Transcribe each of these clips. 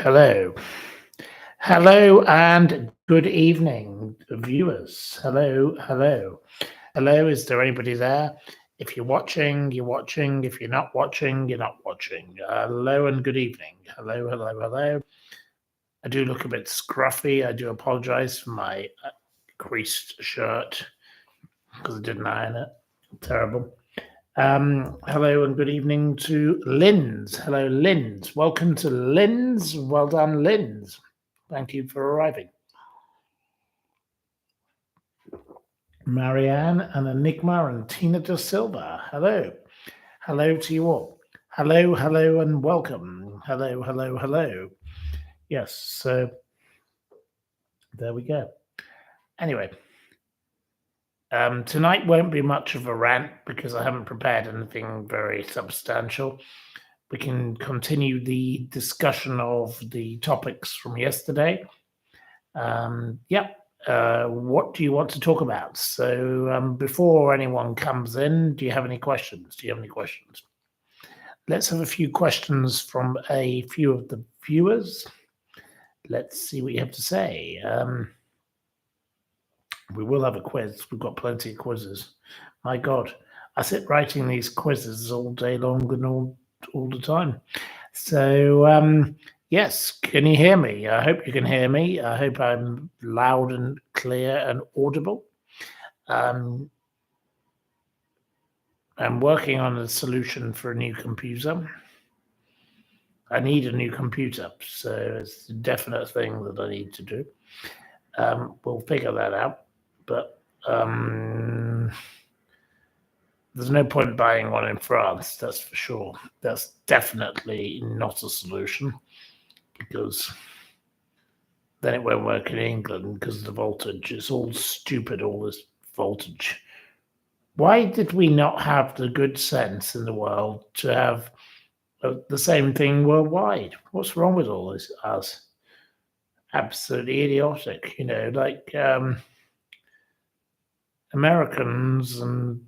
Hello. Hello and good evening, viewers. Hello, hello. Hello, is there anybody there? If you're watching, you're watching. If you're not watching, you're not watching. Hello and good evening. Hello, hello, hello. I do look a bit scruffy. I do apologize for my creased shirt because I didn't iron it. Terrible. Hello and good evening to Linz. Hello, Linz. Welcome to Linz. Well done, Linz. Thank you for arriving. Marianne and Enigma and Tina da Silva. Hello. Hello to you all. Hello, hello, and welcome. Hello, hello, hello. Yes, so there we go. Anyway, tonight won't be much of a rant because I haven't prepared anything very substantial. We can continue the discussion of the topics from yesterday. What do you want to talk about? So before anyone comes in, do you have any questions? Let's have a few questions from a few of the viewers. Let's see what you have to say. We will have a quiz. We've got plenty of quizzes. My God, I sit writing these quizzes all day long and all the time. So yes, can you hear me? I hope you can hear me. I hope I'm loud and clear and audible. I'm working on a solution for a new computer. I need a new computer, so it's a definite thing that I need to do. We'll figure that out, but there's no point buying one in France, that's for sure. That's definitely not a solution, because then it won't work in England because of the voltage. It's all stupid, all this voltage. Why did we not have the good sense in the world to have the same thing worldwide? What's wrong with all this? Us? Absolutely idiotic, like Americans and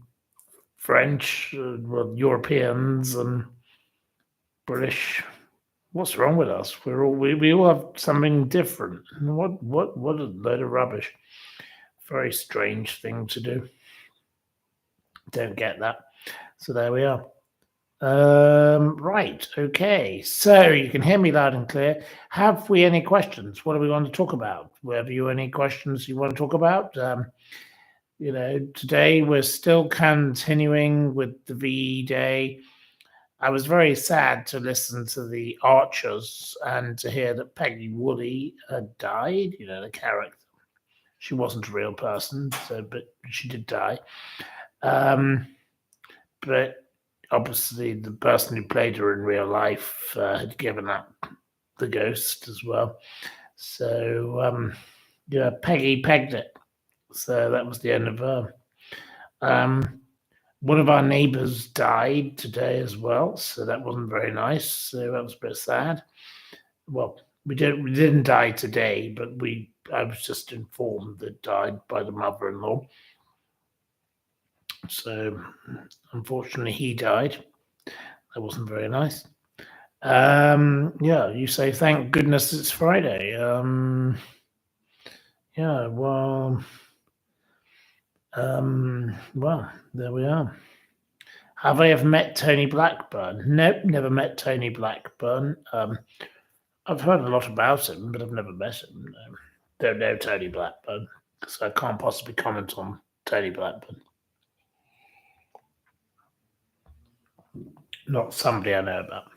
French, Europeans and British. What's wrong with us? We all have something different. What a load of rubbish. Very strange thing to do. Don't get that. So there we are. Right, okay. So you can hear me loud and clear. Have we any questions? What do we want to talk about? Have you any questions you want to talk about? Today we're still continuing with the VE Day. I was very sad to listen to the Archers and to hear that Peggy Woolley had died, the character. She wasn't a real person, but she did die. But obviously the person who played her in real life had given up the ghost as well. So, Peggy pegged it. So that was the end of her. One of our neighbors died today as well, so that wasn't very nice. So that was a bit sad. Well, we didn't die today, but I was just informed that died by the mother-in-law. So unfortunately, he died. That wasn't very nice. You say thank goodness it's Friday. Well, there we are. Have I ever met Tony Blackburn? Nope, never met Tony Blackburn. I've heard a lot about him, but I've never met him. Don't know Tony Blackburn, so I can't possibly comment on Tony Blackburn. Not somebody I know about.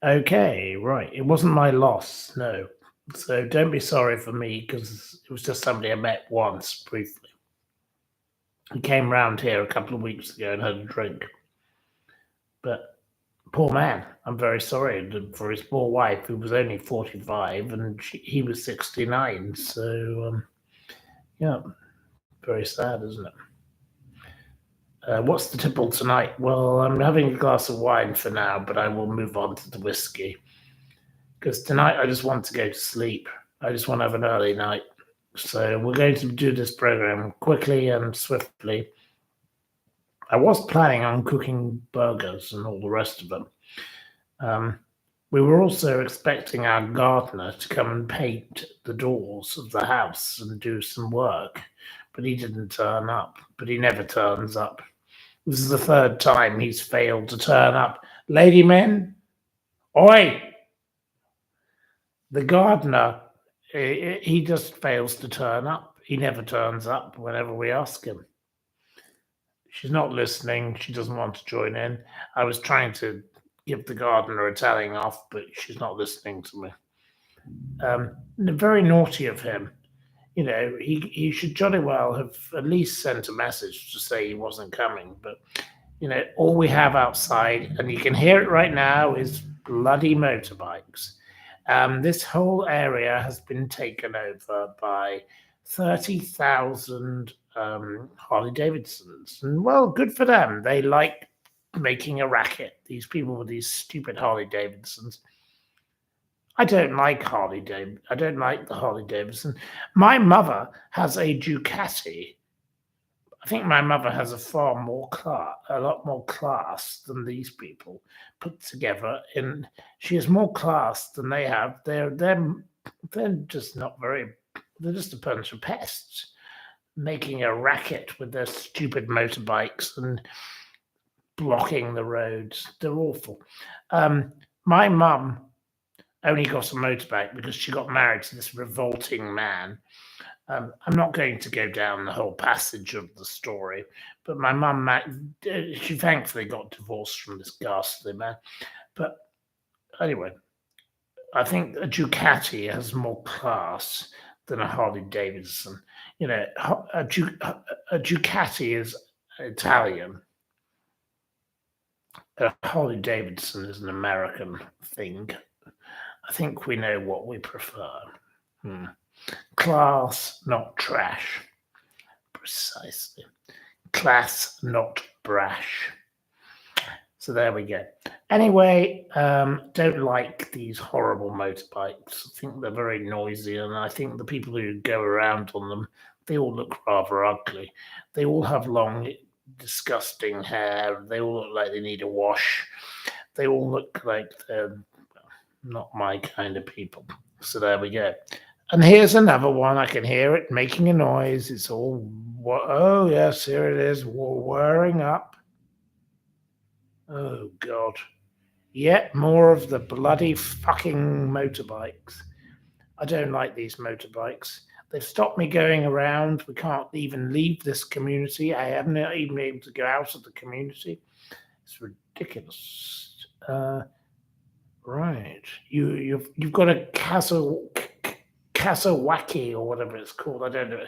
Okay, right. It wasn't my loss, no. So don't be sorry for me, because it was just somebody I met once, briefly. He came round here a couple of weeks ago and had a drink. But poor man, I'm very sorry for his poor wife, who was only 45 and he was 69. So, very sad, isn't it? What's the tipple tonight? Well, I'm having a glass of wine for now, but I will move on to the whiskey. Because tonight I just want to go to sleep. I just want to have an early night. So we're going to do this program quickly and swiftly. I was planning on cooking burgers and all the rest of them. We were also expecting our gardener to come and paint the doors of the house and do some work, but he didn't turn up. But he never turns up. This is the third time he's failed to turn up. Lady men, oi! The gardener, he just fails to turn up. He never turns up whenever we ask him. She's not listening. She doesn't want to join in. I was trying to give the gardener a telling off, but she's not listening to me. Very naughty of him. You know, he should jolly well have at least sent a message to say he wasn't coming. But, you know, all we have outside, and you can hear it right now, is bloody motorbikes. This whole area has been taken over by 30,000 Harley Davidsons. And well, good for them. They like making a racket, these people with these stupid Harley Davidsons. I don't like Harley Davidson. I don't like the Harley Davidson. My mother has a Ducati. I think my mother has a lot more class than these people put together. And she has more class than they have. They're just not very. They're just a bunch of pests making a racket with their stupid motorbikes and blocking the roads. They're awful. My mum only got a motorbike because she got married to this revolting man. I'm not going to go down the whole passage of the story, but my mum, she thankfully got divorced from this ghastly man. But anyway, I think a Ducati has more class than a Harley Davidson. You know, a Ducati is Italian. A Harley Davidson is an American thing. I think we know what we prefer. Class, not trash. Precisely. Class, not brash. So there we go. Anyway, don't like these horrible motorbikes. I think they're very noisy, and I think the people who go around on them, they all look rather ugly. They all have long, disgusting hair. They all look like they need a wash. They all look like they're not my kind of people. So there we go. And here's another one. I can hear it making a noise. It's all, oh, yes, here it is, whirring up. Oh, God. Yet more of the bloody fucking motorbikes. I don't like these motorbikes. They've stopped me going around. We can't even leave this community. I haven't even been able to go out of the community. It's ridiculous. Right. You've got a Kasawaki or whatever it's called. I don't know.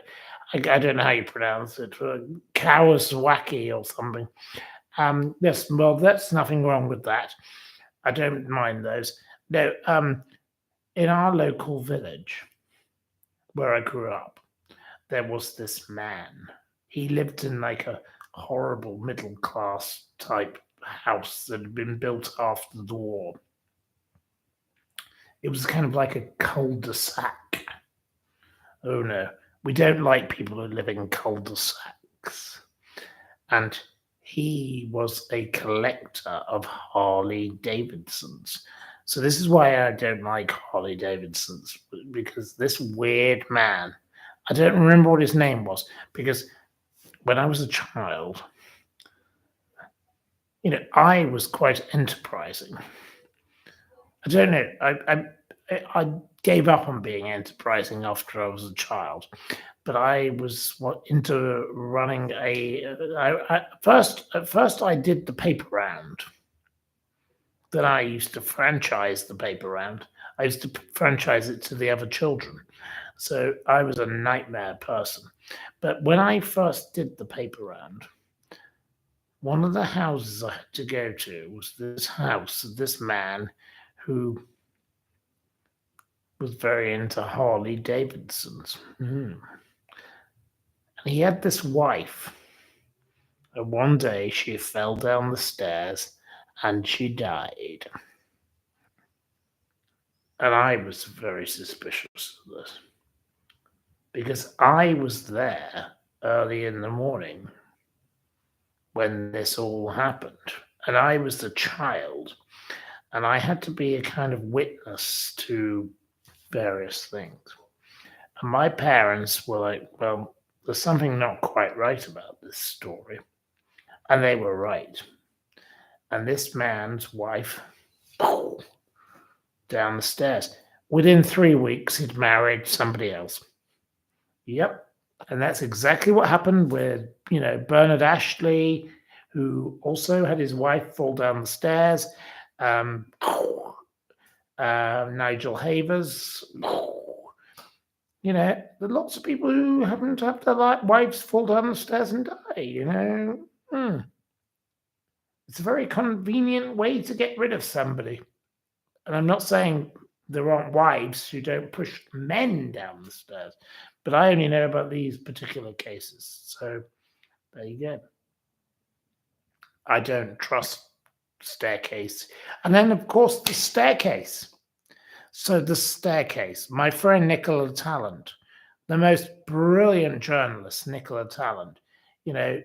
I don't know how you pronounce it. Kawasaki or something. Yes, well, that's nothing wrong with that. I don't mind those. No, in our local village where I grew up, there was this man. He lived in like a horrible middle class type house that had been built after the war. It was kind of like a cul-de-sac. Oh no, we don't like people who live in cul-de-sacs. And he was a collector of Harley Davidsons. So this is why I don't like Harley Davidsons, because this weird man, I don't remember what his name was, because when I was a child, you know, I was quite enterprising. I don't know. I gave up on being enterprising after I was a child, but I was into running at first I did the paper round. Then I used to franchise the paper round. I used to franchise it to the other children. So I was a nightmare person. But when I first did the paper round, one of the houses I had to go to was this house of this man who was very into Harley Davidsons. And he had this wife. And one day she fell down the stairs and she died. And I was very suspicious of this because I was there early in the morning when this all happened. And I was the child. and I had to be a kind of witness to various things. And my parents were like, well, there's something not quite right about this story. And they were right. And this man's wife, down the stairs. Within 3 weeks, he'd married somebody else. Yep. And that's exactly what happened with, Bernard Ashley, who also had his wife fall down the stairs. Nigel Havers. There are lots of people who happen to have their wives fall down the stairs and die, It's a very convenient way to get rid of somebody. And I'm not saying there aren't wives who don't push men down the stairs, but I only know about these particular cases. So there you go. I don't trust staircase. And then, of course, the staircase. So the staircase. My friend Nicola Tallant, the most brilliant journalist, Nicola Tallant, a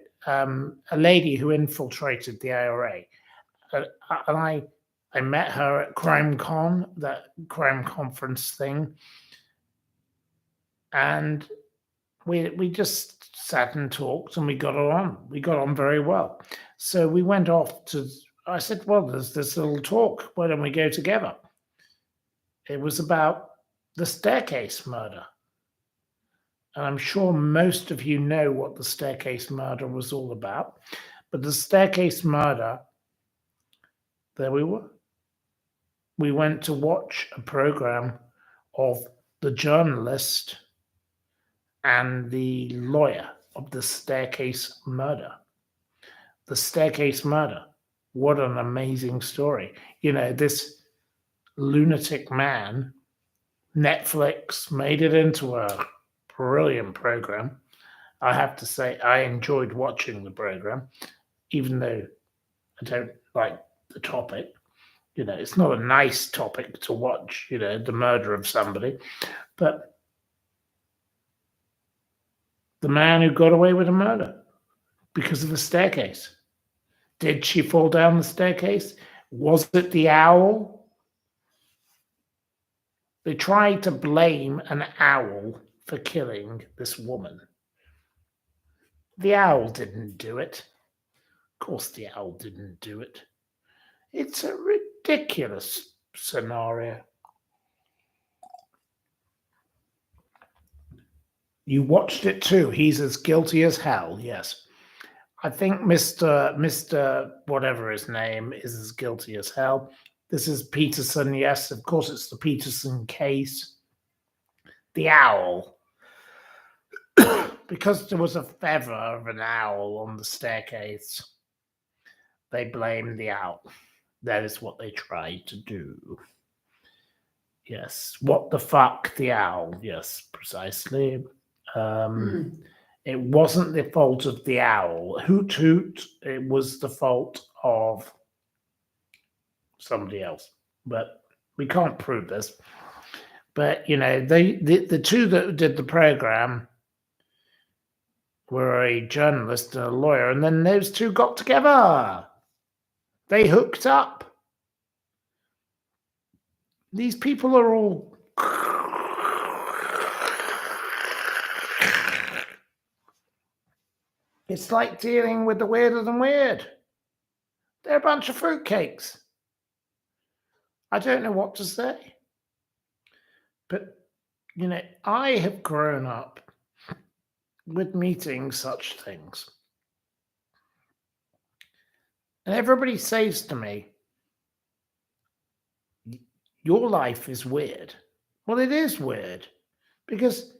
lady who infiltrated the IRA. And I met her at CrimeCon, that crime conference thing, and we just sat and talked, and we got on. We got on very well. So we went off to. I said, "Well, there's this little talk. Why don't we go together?" It was about the staircase murder, and I'm sure most of you know what the staircase murder was all about. But the staircase murder, there we were. We went to watch a program of the journalist and the lawyer of the staircase murder. The staircase murder. What an amazing story. This lunatic man, Netflix made it into a brilliant program. I have to say, I enjoyed watching the program, even though I don't like the topic. It's not a nice topic to watch, the murder of somebody. But the man who got away with a murder because of a staircase. Did she fall down the staircase? Was it the owl? They tried to blame an owl for killing this woman. The owl didn't do it. Of course, the owl didn't do it. It's a ridiculous scenario. You watched it too. He's as guilty as hell, yes. I think Mr. whatever his name is as guilty as hell. This is Peterson, yes. Of course, it's the Peterson case. The owl. Because there was a feather of an owl on the staircase, they blamed the owl. That is what they tried to do. Yes. What the fuck, the owl? Yes, precisely. It wasn't the fault of the owl. Hoot hoot. It was the fault of somebody else. But we can't prove this. But the two that did the program were a journalist and a lawyer, and then those two got together. They hooked up. These people are all it's like dealing with the weirder than weird. They're a bunch of fruitcakes. I don't know what to say. But, I have grown up with meeting such things. And everybody says to me, your life is weird. Well, it is weird because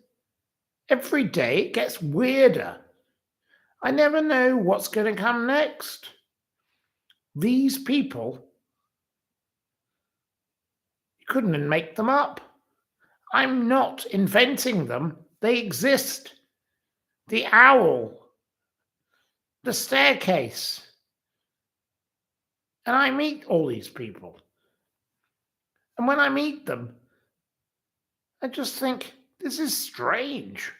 every day it gets weirder. I never know what's going to come next. These people, you couldn't make them up. I'm not inventing them. They exist. The owl, the staircase. And I meet all these people. And when I meet them, I just think, this is strange.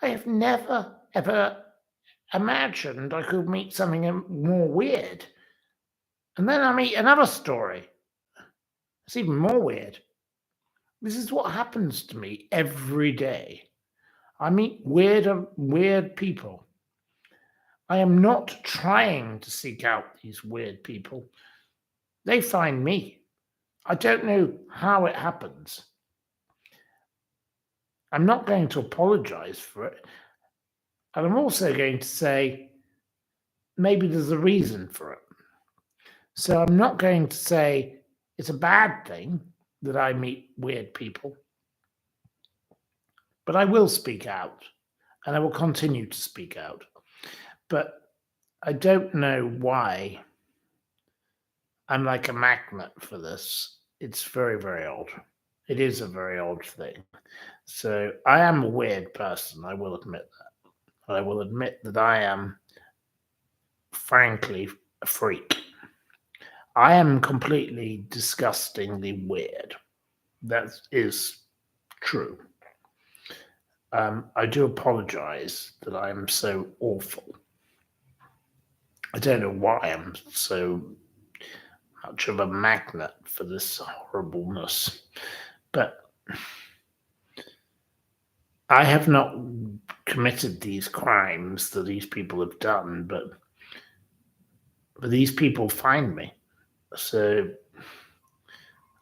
I have never, ever imagined I could meet something more weird. And then I meet another story. It's even more weird. This is what happens to me every day. I meet weird people. I am not trying to seek out these weird people. They find me. I don't know how it happens. I'm not going to apologize for it. And I'm also going to say maybe there's a reason for it. So I'm not going to say it's a bad thing that I meet weird people, but I will speak out and I will continue to speak out. But I don't know why I'm like a magnet for this. It's very, very odd. It is a very odd thing. So I am a weird person. I will admit that. I will admit that I am, frankly, a freak. I am completely disgustingly weird. That is true. I do apologize that I am so awful. I don't know why I'm so much of a magnet for this horribleness, but I have not committed these crimes that these people have done, but these people find me. So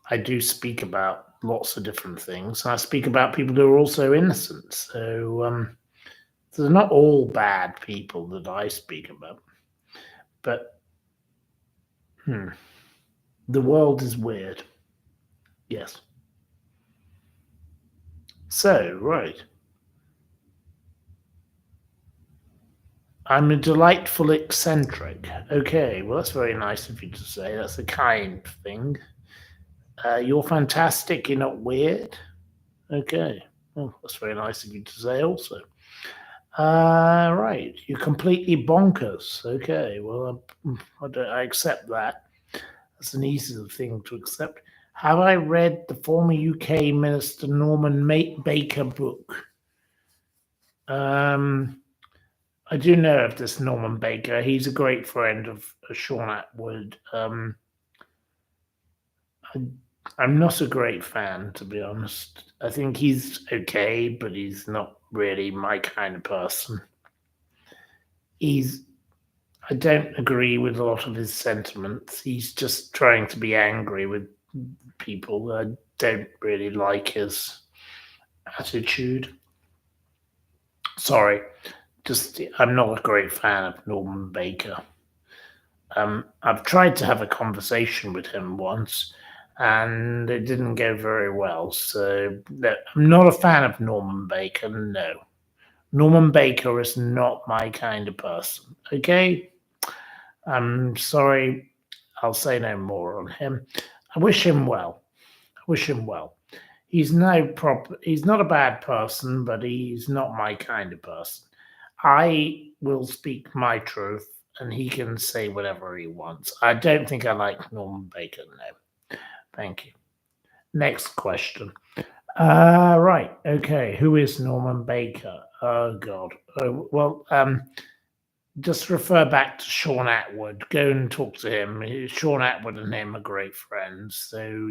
I do speak about lots of different things. I speak about people who are also innocent. So they're not all bad people that I speak about. But the world is weird. Yes. So, right. I'm a delightful eccentric. Okay, well, that's very nice of you to say. That's a kind thing. You're fantastic. You're not weird. Okay. Well, that's very nice of you to say also. Right. You're completely bonkers. Okay. Well, I accept that. That's an easy thing to accept. Have I read the former UK Minister Norman Baker book? I do know of this Norman Baker. He's a great friend of Sean Atwood. I'm not a great fan, to be honest. I think he's okay, but he's not really my kind of person. I don't agree with a lot of his sentiments. He's just trying to be angry with people. I don't really like his attitude. Sorry, I'm not a great fan of Norman Baker. I've tried to have a conversation with him once, and it didn't go very well. So no, I'm not a fan of Norman Baker. No, Norman Baker is not my kind of person. Okay, I'm sorry. I'll say no more on him. I wish him well. He's he's not a bad person, but he's not my kind of person. I will speak my truth and he can say whatever he wants. I don't think I like Norman Baker, no. Thank you. Next question. Right, okay. Who is Norman Baker? Oh God. Just refer back to Sean Atwood. Go and talk to him. Sean Atwood and him are great friends. So,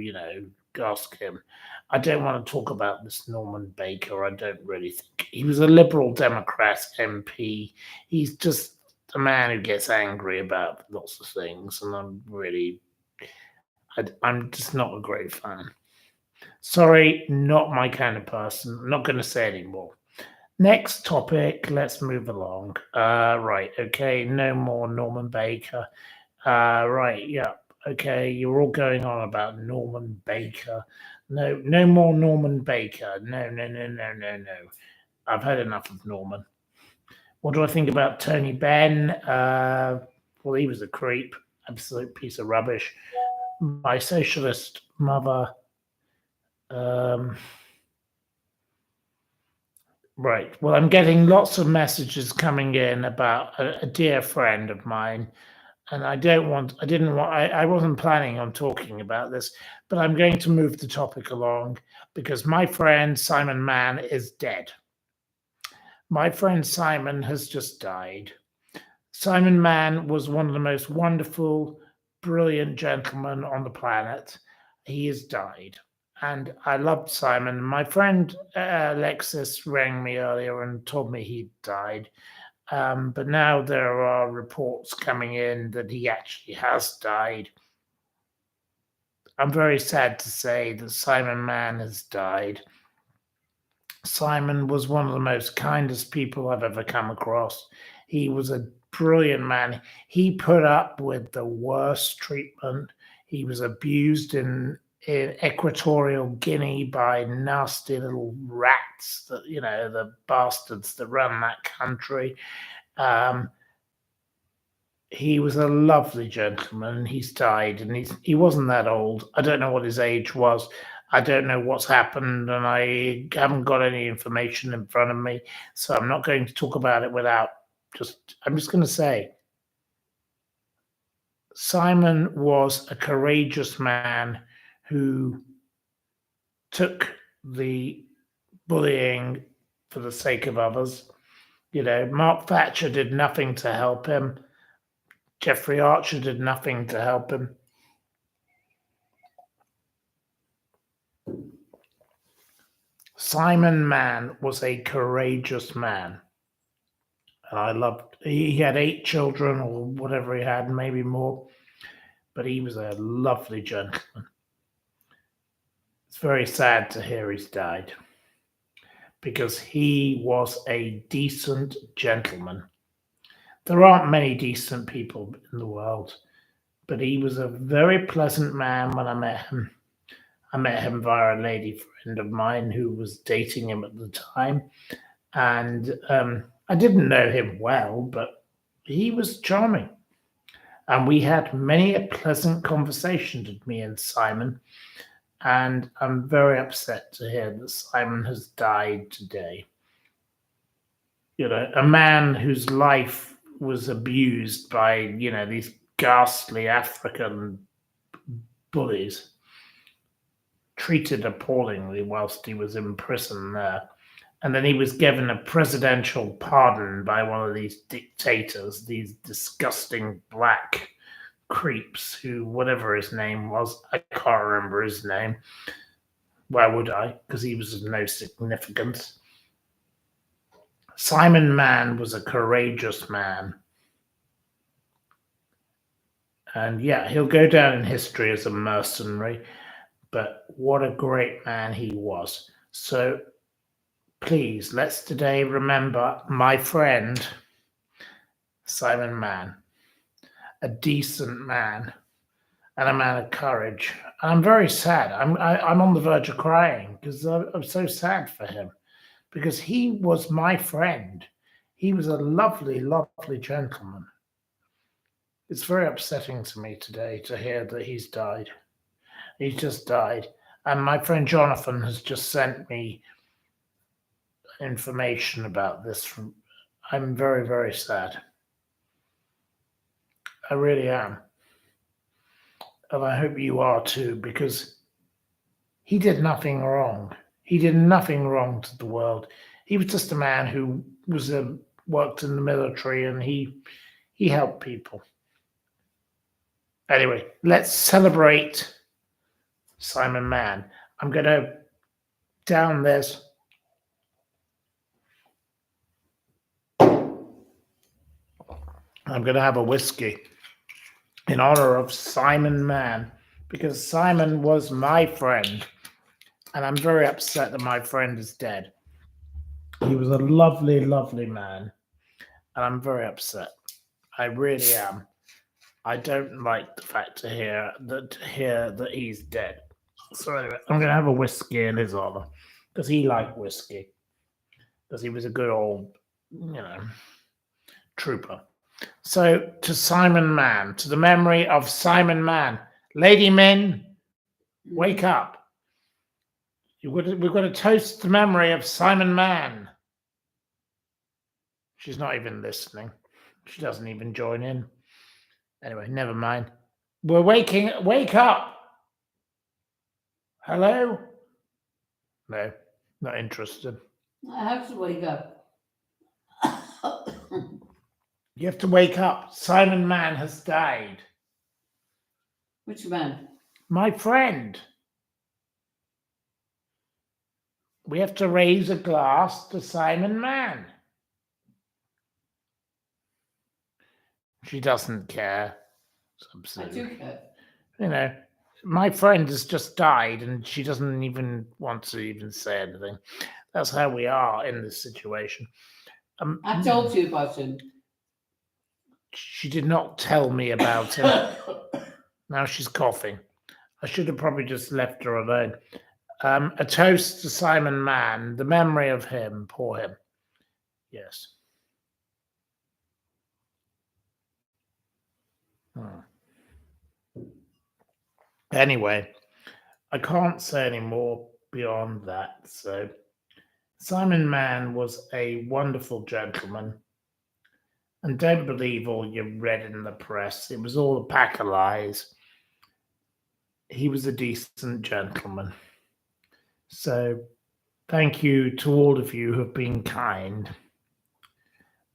ask him. I don't want to talk about this Norman Baker. I don't really think he was a Liberal Democrat MP. He's just a man who gets angry about lots of things. And I'm just not a great fan. Sorry, not my kind of person. I'm not going to say anymore. Next topic, let's move along. Right, okay, no more Norman Baker. Right, yeah, okay, you're all going on about Norman Baker. No more Norman Baker. No. I've had enough of Norman. What do I think about Tony Benn? Well, he was a creep, absolute piece of rubbish. My socialist mother. Right. Well, I'm getting lots of messages coming in about a dear friend of mine, and I wasn't planning on talking about this, but I'm going to move the topic along because my friend Simon Mann is dead. My friend Simon has just died. Simon Mann was one of the most wonderful brilliant gentleman on the planet. He has died. And I loved Simon. My friend Alexis rang me earlier and told me he'd died. But now there are reports coming in that he actually has died. I'm very sad to say that Simon Mann has died. Simon was one of the most kindest people I've ever come across. He was a brilliant man. He put up with the worst treatment. He was abused in Equatorial Guinea by nasty little rats that, the bastards that run that country. He was a lovely gentleman. He's died, and he wasn't that old. I don't know what his age was. I don't know what's happened, and I haven't got any information in front of me, so I'm not going to talk about it without I'm just going to say Simon was a courageous man who took the bullying for the sake of others. Mark Thatcher did nothing to help him. Jeffrey Archer did nothing to help him. Simon Mann was a courageous man. He had 8 children or whatever he had, maybe more, but he was a lovely gentleman. It's very sad to hear he's died because he was a decent gentleman. There aren't many decent people in the world, but he was a very pleasant man when I met him. I met him via a lady friend of mine who was dating him at the time. And I didn't know him well, but he was charming. And we had many a pleasant conversation with me and Simon. And I'm very upset to hear that Simon has died today. A man whose life was abused by, these ghastly African bullies, treated appallingly whilst he was in prison there. And then he was given a presidential pardon by one of these dictators, these disgusting black creeps who, whatever his name was, I can't remember his name. Why would I? Because he was of no significance. Simon Mann was a courageous man. And yeah, he'll go down in history as a mercenary, but what a great man he was. So please, let's today remember my friend, Simon Mann, a decent man and a man of courage. And I'm very sad. I'm on the verge of crying because I'm so sad for him because he was my friend. He was a lovely, lovely gentleman. It's very upsetting to me today to hear that he's died. He's just died. And my friend Jonathan has just sent me information about this. I'm very, very sad. I really am. And I hope you are too, because he did nothing wrong. He did nothing wrong to the world. He was just a man who worked in the military and he helped people. Anyway, let's celebrate Simon Mann. I'm going to down this. I'm going to have a whiskey in honor of Simon Mann because Simon was my friend. And I'm very upset that my friend is dead. He was a lovely, lovely man. And I'm very upset. I really am. I don't like the fact to hear that he's dead. So anyway, I'm going to have a whiskey in his honor because he liked whiskey. Because he was a good old, trooper. So to Simon Mann, to the memory of Simon Mann, Lady Min, wake up. We've got to toast the memory of Simon Mann. She's not even listening. She doesn't even join in. Anyway, never mind. Wake up. Hello? No, not interested. I have to wake up. You have to wake up. Simon Mann has died. Which man? My friend. We have to raise a glass to Simon Mann. She doesn't care. It's I absurd. do care. You know, my friend has just died and she doesn't even want to even say anything. That's how we are in this situation. I told you about him. She did not tell me about him. Now she's coughing. I should have probably just left her alone. A toast to Simon Mann, the memory of him, poor him. Yes. Anyway, I can't say any more beyond that. So, Simon Mann was a wonderful gentleman. And don't believe all you read in the press. It was all a pack of lies. He was a decent gentleman. So, thank you to all of you who have been kind.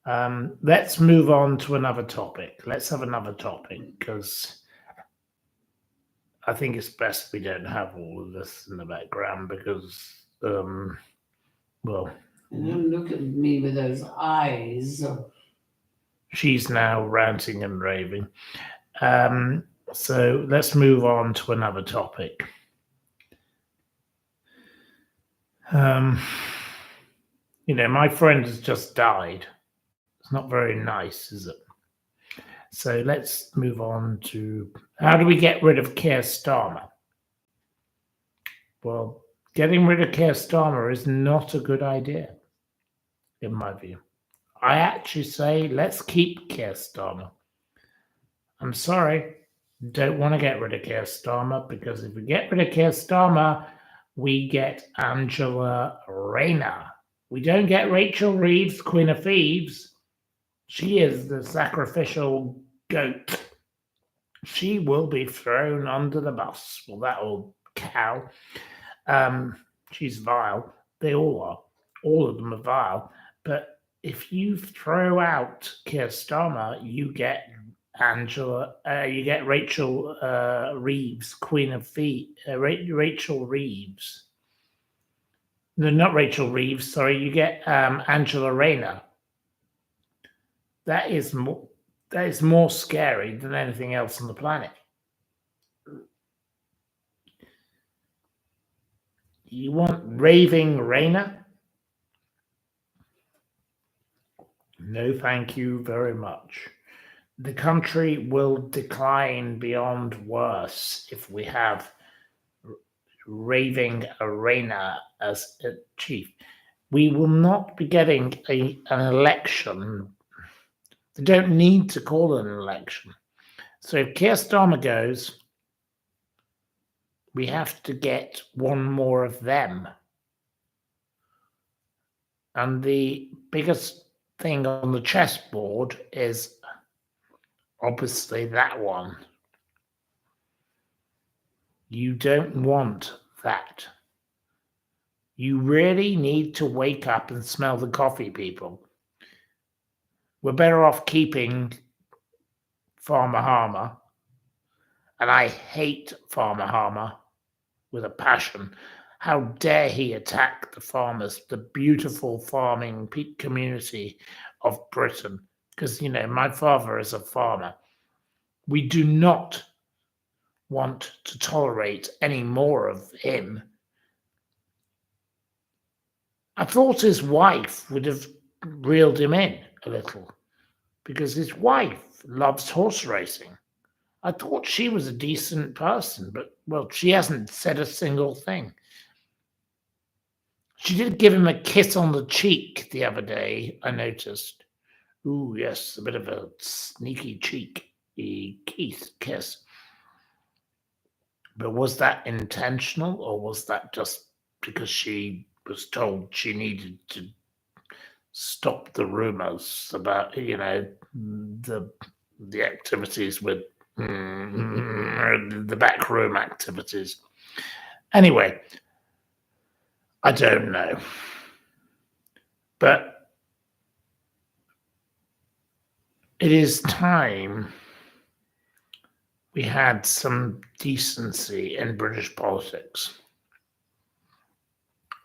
Let's move on to another topic. Let's have another topic because I think it's best we don't have all of this in the background because, well, And don't look at me with those eyes. she's now ranting and raving. So let's move on to another topic. My friend has just died. It's not very nice, is it? So let's move on to how do we get rid of Keir Starmer? Well, getting rid of Keir Starmer is not a good idea, in my view. I actually say let's keep Keir Starmer. I'm sorry, don't want to get rid of Keir Starmer because if we get rid of Keir Starmer, we get Angela Rayner. We don't get Rachel Reeves, Queen of Thieves. She is the sacrificial goat. She will be thrown under the bus. Well, that old cow. She's vile. They all are. All of them are vile. But if you throw out Keir Starmer, you get Rachel Reeves, Queen of Thieves. Rachel Reeves. No, not Rachel Reeves. Sorry, you get Angela Rayner. That is more scary than anything else on the planet. You want raving Rayner? No, thank you very much. The country will decline beyond worse if we have raving Rayner as a chief. We will not be getting an election. They don't need to call an election. So if Keir Starmer goes, we have to get one more of them. And the biggest thing on the chessboard is obviously that one. You don't want that. You really need to wake up and smell the coffee, people. We're better off keeping Farmer Harmer. And I hate Farmer Harmer with a passion. How dare he attack the farmers, the beautiful farming community of Britain? Because, my father is a farmer. We do not want to tolerate any more of him. I thought his wife would have reeled him in a little because his wife loves horse racing. I thought she was a decent person, but, well, she hasn't said a single thing. She did give him a kiss on the cheek the other day, I noticed. Ooh, yes, a bit of a sneaky cheeky kiss. But was that intentional, or was that just because she was told she needed to stop the rumors about, the activities with the backroom activities? Anyway, I don't know. But it is time we had some decency in British politics.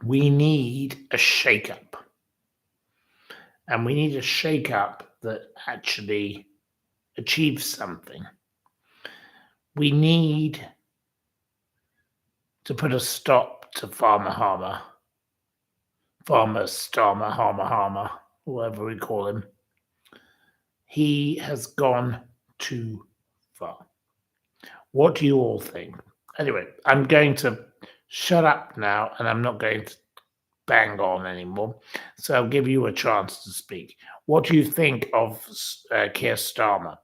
We need a shake-up. And we need a shake-up that actually achieves something. We need to put a stop to Farmer Starmer, whatever we call him. He has gone too far. What do you all think? Anyway, I'm going to shut up now and I'm not going to bang on anymore. So I'll give you a chance to speak. What do you think of Keir Starmer?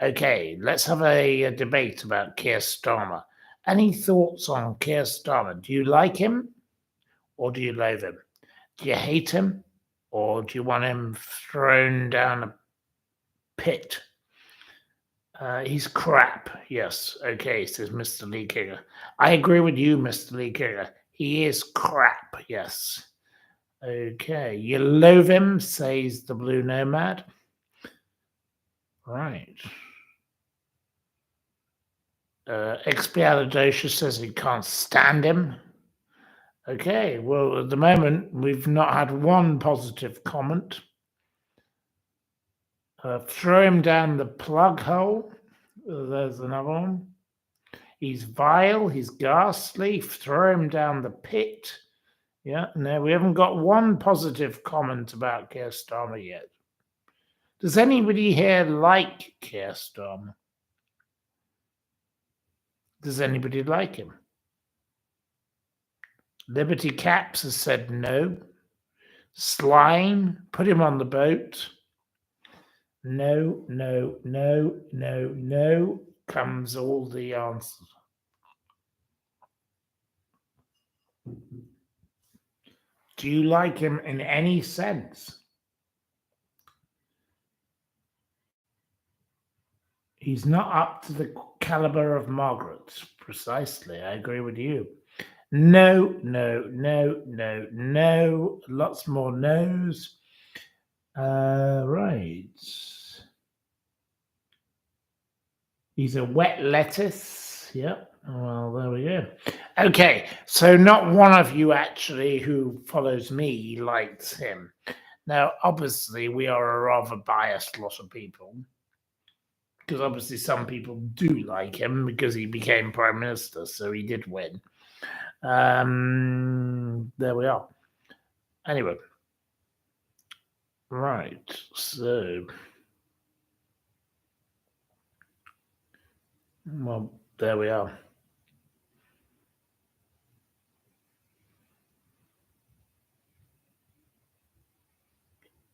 Okay, let's have a debate about Keir Starmer. Any thoughts on Keir Starmer? Do you like him or do you loathe him? Do you hate him or do you want him thrown down a pit? He's crap. Yes. Okay, says Mr. Lee Kinger. I agree with you, Mr. Lee Kinger. He is crap. Yes. Okay. You loathe him, says the Blue Nomad. Right. Expialidocious says he can't stand him. Okay. Well, at the moment, we've not had one positive comment. Throw him down the plug hole. There's another one. He's vile. He's ghastly. Throw him down the pit. Yeah, no, we haven't got one positive comment about Keir Starmer yet. Does anybody here like Keir Starmer? Does anybody like him? Liberty Caps has said no. Slime, put him on the boat. No, no, no, no, no, comes all the answers. Do you like him in any sense? He's not up to the caliber of Margaret. Precisely, I agree with you. No, no, no, no, no. Lots more no's. Right. He's a wet lettuce. Yep. Well, there we go. Okay, so not one of you actually who follows me likes him. Now, obviously, we are a rather biased lot of people. Because obviously some people do like him because he became Prime Minister, so he did win. There we are. Anyway. Right, so... Well, there we are.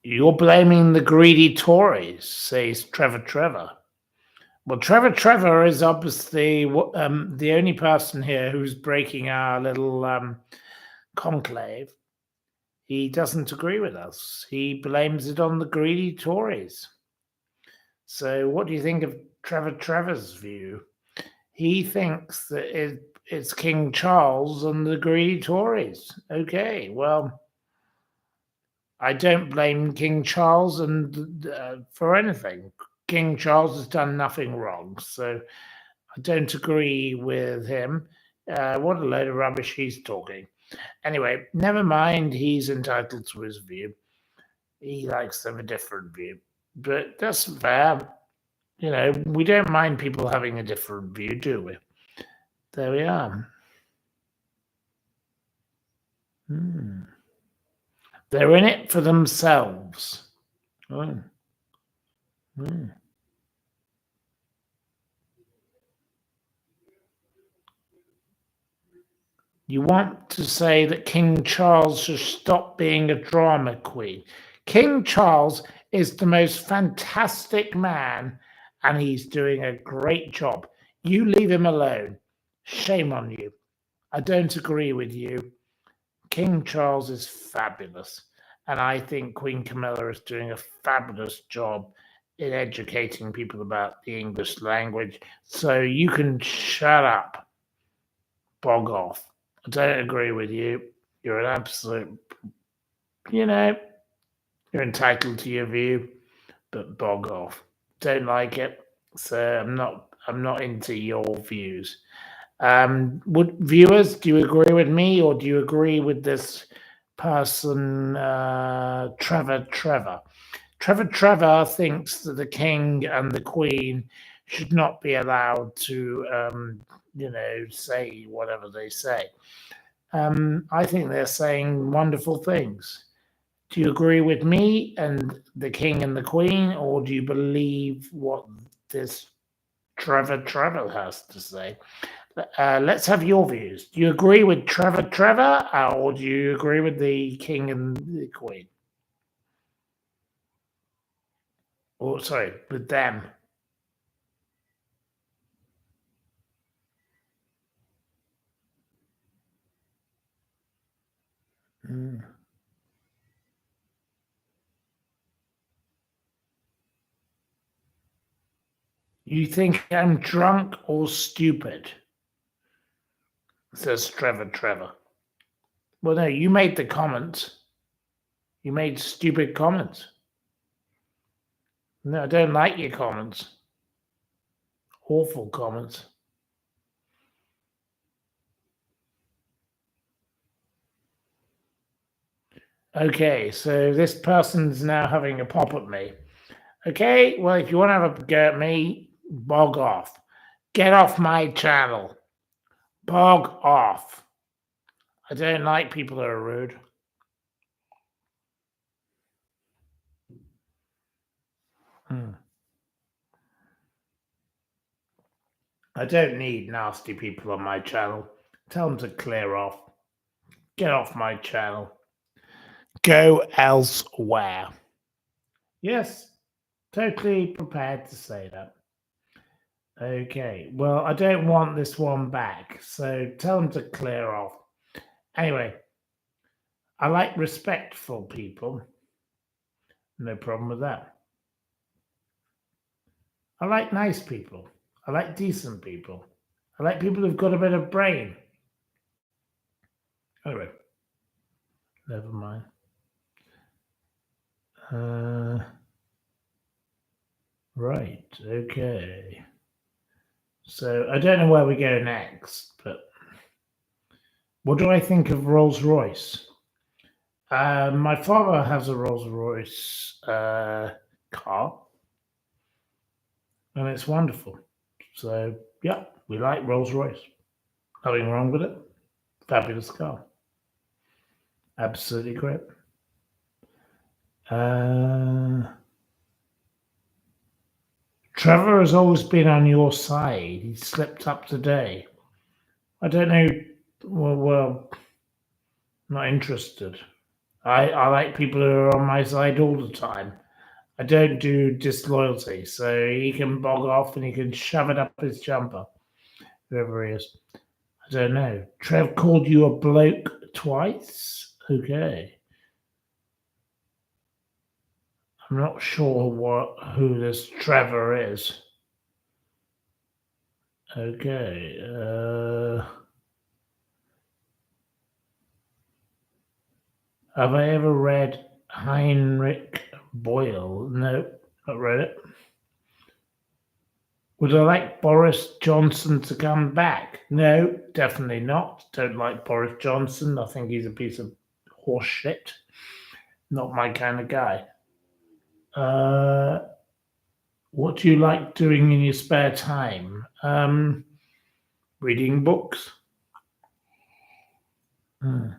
You're blaming the greedy Tories, says Trevor. Well, Trevor is obviously the only person here who's breaking our little conclave. He doesn't agree with us. He blames it on the greedy Tories. So what do you think of Trevor's view? He thinks that it's King Charles and the greedy Tories. Okay, well, I don't blame King Charles for anything. King Charles has done nothing wrong, so I don't agree with him. What a load of rubbish he's talking. Anyway, never mind, he's entitled to his view. He likes to have a different view. But that's fair. You know, we don't mind people having a different view, do we? There we are. They're in it for themselves. You want to say that King Charles should stop being a drama queen. King Charles is the most fantastic man and he's doing a great job. You leave him alone. Shame on you. I don't agree with you. King Charles is fabulous. And I think Queen Camilla is doing a fabulous job in educating people about the English language. So you can shut up. Bog off. I don't agree with you. You're an absolute, you're entitled to your view, but bog off. Don't like it. So I'm not into your views. Would viewers, do you agree with me, or do you agree with this person, Trevor? Trevor thinks that the king and the queen should not be allowed to, say whatever they say. I think they're saying wonderful things. Do you agree with me and the king and the queen, or do you believe what this Trevor has to say? Let's have your views. Do you agree with Trevor, or do you agree with the king and the queen? Or sorry, with them? Mm. You think I'm drunk or stupid? Says Trevor. Well, no, you made the comment. You made stupid comments. No, I don't like your comments. Awful comments. Okay, so this person's now having a pop at me. Okay, well, if you want to have a go at me, bog off. Get off my channel. Bog off. I don't like people that are rude. I don't need nasty people on my channel. Tell them to clear off. Get off my channel. Go elsewhere. Yes, totally prepared to say that. Okay, well, I don't want this one back, so tell them to clear off. Anyway, I like respectful people. No problem with that. I like nice people. I like decent people. I like people who've got a bit of brain. Anyway, never mind. Right, okay. So I don't know where we go next, but what do I think of Rolls Royce? My father has a Rolls Royce car, and it's wonderful. So yeah, we like Rolls Royce. Nothing wrong with it. Fabulous car. Absolutely great. Trevor has always been on your side. He slipped up today. I don't know. Well, not interested. I like people who are on my side all the time. I don't do disloyalty, so he can bog off and he can shove it up his jumper, whoever he is. I don't know. Trev called you a bloke twice? Okay. I'm not sure who this Trevor is. Okay. Have I ever read Heinrich Boyle? No, not read it. Would I like Boris Johnson to come back? No, definitely not. Don't like Boris Johnson. I think he's a piece of horse shit. Not my kind of guy. What do you like doing in your spare time? Reading books. Hmm.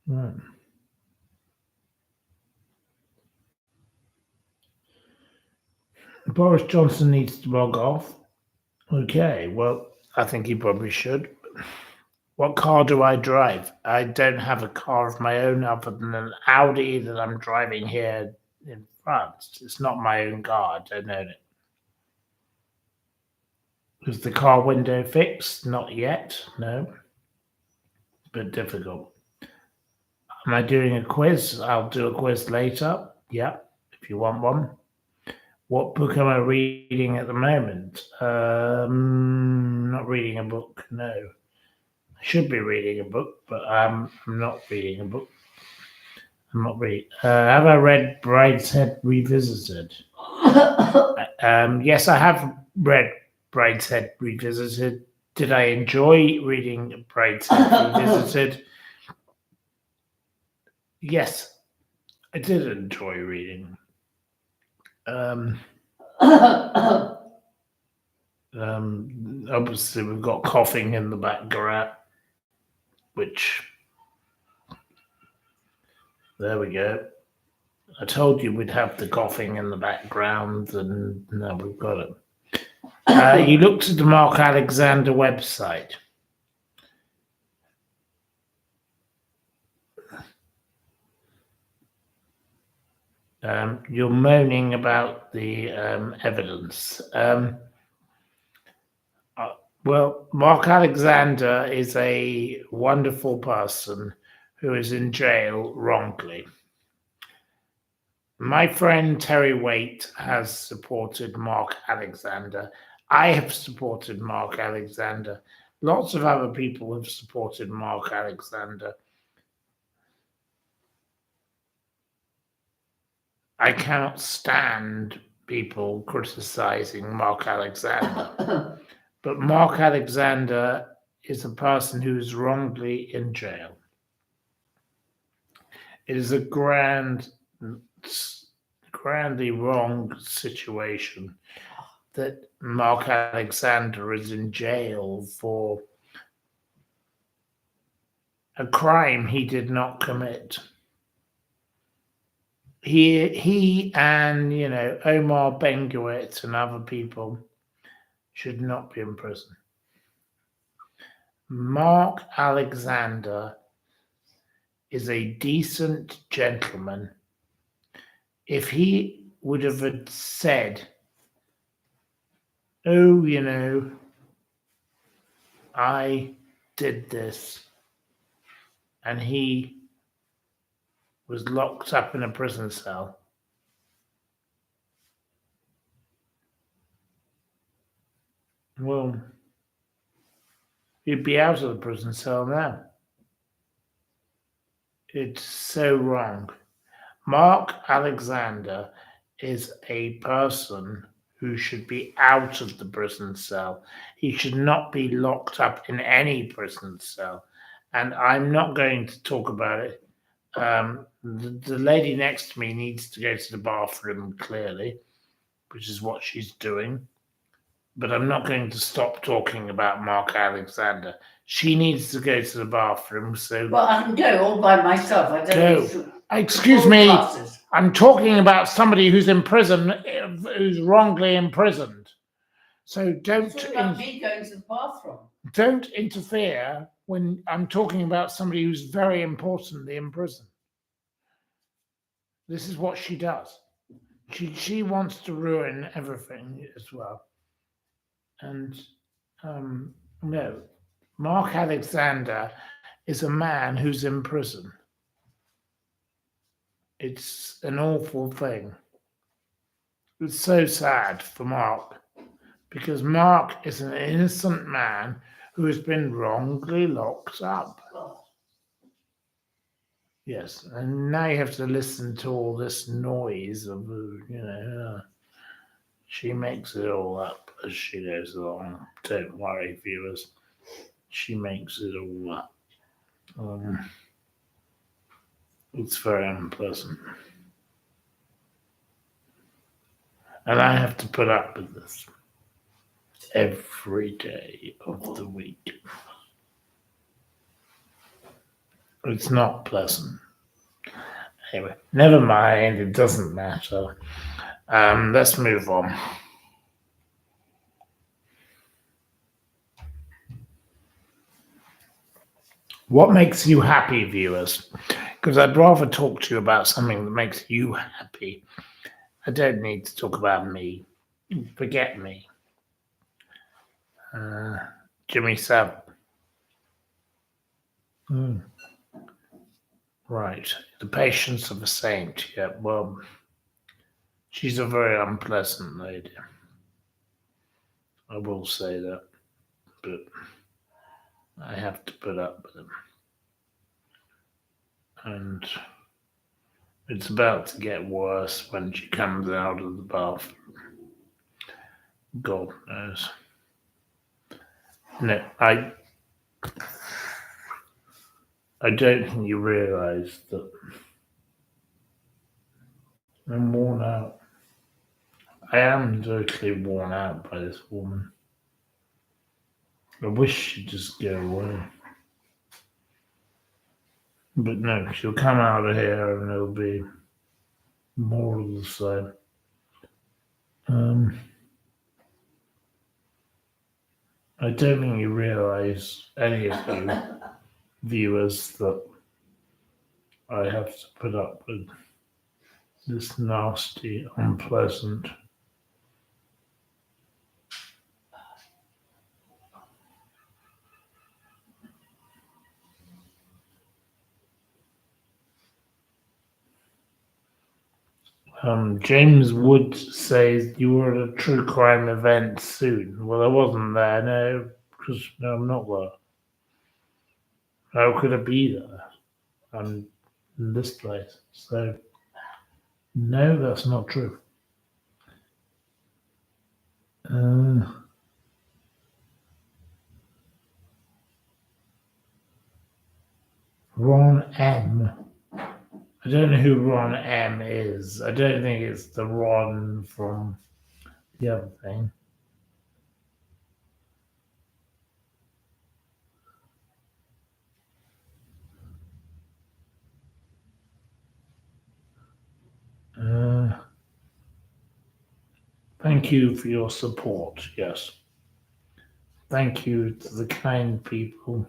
Right. Boris Johnson needs to log off. Okay, well, I think he probably should. What car do I drive? I don't have a car of my own other than an Audi that I'm driving here in France. It's not my own car. I don't own it. Is the car window fixed? Not yet. No. But difficult. Am I doing a quiz? I'll do a quiz later. Yeah, if you want one. What book am I reading at the moment? Not reading a book. No. I should be reading a book, but I'm not reading a book. I'm not really. Have I read Brideshead Revisited? Yes, I have read Brideshead Revisited. Did I enjoy reading Brideshead Revisited? Yes, I did enjoy reading. Obviously, we've got coughing in the background, which there we go. I told you we'd have the coughing in the background, and now we've got it. You looked at the Mark Alexander website. You're moaning about the evidence. Well, Mark Alexander is a wonderful person who is in jail wrongly. My friend Terry Waite has supported Mark Alexander. I have supported Mark Alexander. Lots of other people have supported Mark Alexander. I cannot stand people criticizing Mark Alexander. But Mark Alexander is a person who is wrongly in jail. It is a grandly wrong situation that Mark Alexander is in jail for a crime he did not commit. He and Omar Ben-Gvir and other people should not be in prison. Mark Alexander is a decent gentleman. If he would have said, oh, I did this, and he was locked up in a prison cell, well, he'd be out of the prison cell now. It's so wrong. Mark Alexander is a person who should be out of the prison cell. He should not be locked up in any prison cell. And I'm not going to talk about it. The lady next to me needs to go to the bathroom, clearly, which is what she's doing. But I'm not going to stop talking about Mark Alexander. She needs to go to the bathroom, so... Well, I can go all by myself. I don't need to... Excuse all me, classes. I'm talking about somebody who's in prison, who's wrongly imprisoned. So It's about me going to the bathroom. don't interfere when I'm talking about somebody who's very importantly in prison. This is what she does. She wants to ruin everything as well. And no, Mark Alexander is a man who's in prison. It's an awful thing. It's so sad for Mark, because Mark is an innocent man who has been wrongly locked up. Oh, Yes, and now you have to listen to all this noise of, she makes it all up as she goes along. Don't worry, viewers. She makes it all up. It's very unpleasant. And I have to put up with this every day of the week. It's not pleasant. Anyway, never mind. It doesn't matter. Let's move on. What makes you happy, viewers? Because I'd rather talk to you about something that makes you happy. I don't need to talk about me. Forget me. Jimmy Savile. Right. The Patience of a Saint. Yeah, well, she's a very unpleasant lady. I will say that. But I have to put up with them. And It's about to get worse when she comes out of the bathroom. God knows. No, I don't think you realise that I'm worn out. I am totally worn out by this woman. I wish she'd just go away. But no, she'll come out of here and it'll be more of the same. I don't think you realise, any of you viewers, that I have to put up with this nasty, unpleasant. James Wood says you were at a true crime event soon. Well, I wasn't there, no, because no, I'm not there. How could I be there? I'm in this place. So, no, that's not true. Ron M. I don't know who Ron M is. I don't think it's the Ron from the other thing. Thank you for your support. Yes. Thank you to the kind people.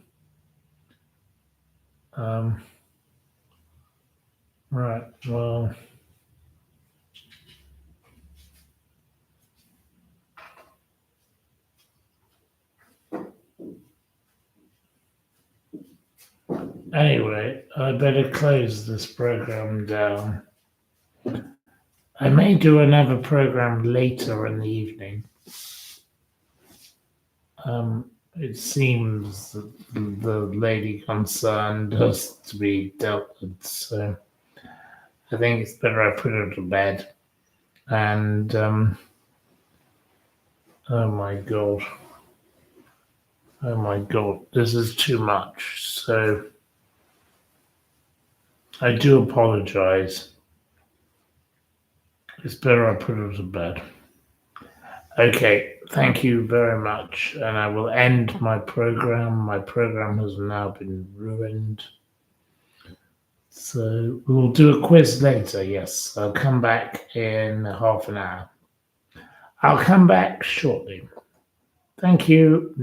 Right. Well. Anyway, I better close this program down. I may do another program later in the evening. It seems that the lady concerned has to be dealt with, so I think it's better I put her to bed. And oh my god, this is too much. So I do apologize. It's better I put her to bed. Okay, thank you very much. And I will end my program. My program has now been ruined. So we will do a quiz later. Yes, I'll come back in half an hour. I'll come back shortly. Thank you.